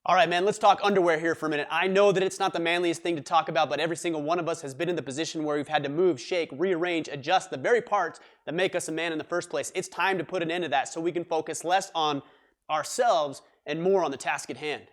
All right, man, let's talk underwear here for a minute. I know that it's not the manliest thing to talk about, but every single one of us has been in the position where we've had to move, shake, rearrange, adjust the very parts that make us a man in the first place. It's time to put an end to that so we can focus less on ourselves and more on the task at hand.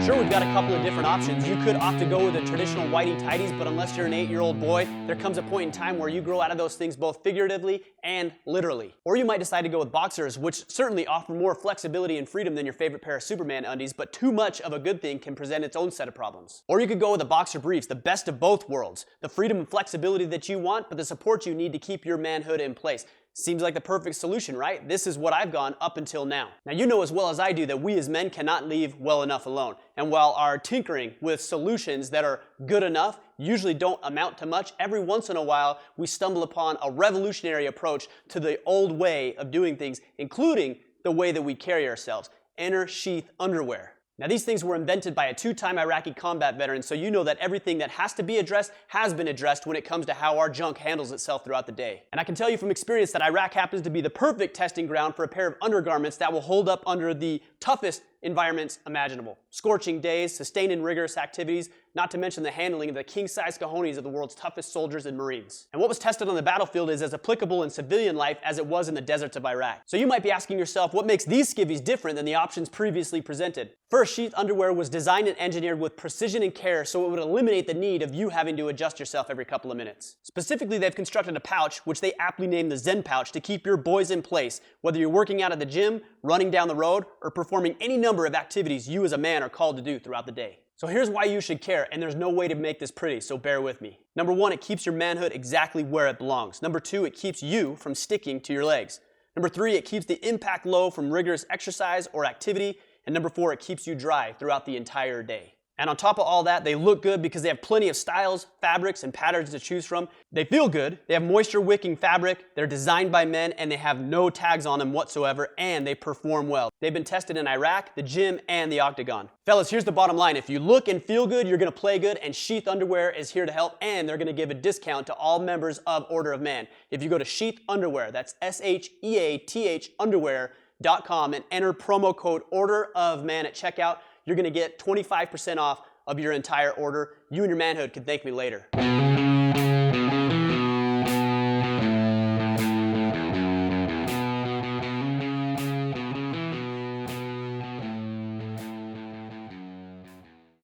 Sure, we've got a couple of different options. You could opt to go with the traditional whitey-tighties, but unless you're an 8-year-old boy, there comes a point in time where you grow out of those things both figuratively and literally. Or you might decide to go with boxers, which certainly offer more flexibility and freedom than your favorite pair of Superman undies, but too much of a good thing can present its own set of problems. Or you could go with the boxer briefs, the best of both worlds. The freedom and flexibility that you want, but the support you need to keep your manhood in place. Seems like the perfect solution, right? This is what I've gone up until now. Now, you know as well as I do that we as men cannot leave well enough alone. And while our tinkering with solutions that are good enough usually don't amount to much, every once in a while we stumble upon a revolutionary approach to the old way of doing things, including the way that we carry ourselves. Inner sheath underwear. Now, these things were invented by a 2-time Iraqi combat veteran, so you know that everything that has to be addressed has been addressed when it comes to how our junk handles itself throughout the day. And I can tell you from experience that Iraq happens to be the perfect testing ground for a pair of undergarments that will hold up under the toughest environments imaginable. Scorching days, sustained and rigorous activities, not to mention the handling of the king-size cojones of the world's toughest soldiers and Marines. And what was tested on the battlefield is as applicable in civilian life as it was in the deserts of Iraq. So you might be asking yourself, what makes these skivvies different than the options previously presented? First, sheath underwear was designed and engineered with precision and care so it would eliminate the need of you having to adjust yourself every couple of minutes. Specifically, they've constructed a pouch, which they aptly named the Zen pouch, to keep your boys in place, whether you're working out at the gym, running down the road, or performing any number of activities you as a man are called to do throughout the day. So here's why you should care, and there's no way to make this pretty, so bear with me. Number 1, it keeps your manhood exactly where it belongs. Number 2, it keeps you from sticking to your legs. Number 3, it keeps the impact low from rigorous exercise or activity. And number 4, it keeps you dry throughout the entire day. And on top of all that, they look good because they have plenty of styles, fabrics, and patterns to choose from. They feel good, they have moisture-wicking fabric, they're designed by men, and they have no tags on them whatsoever, and they perform well. They've been tested in Iraq, the gym, and the octagon. Fellas, here's the bottom line. If you look and feel good, you're gonna play good, and Sheath Underwear is here to help, and they're gonna give a discount to all members of Order of Man. If you go to Sheath Underwear, that's SHEATH underwear.com, and enter promo code Order of Man at checkout, you're gonna get 25% off of your entire order. You and your manhood can thank me later.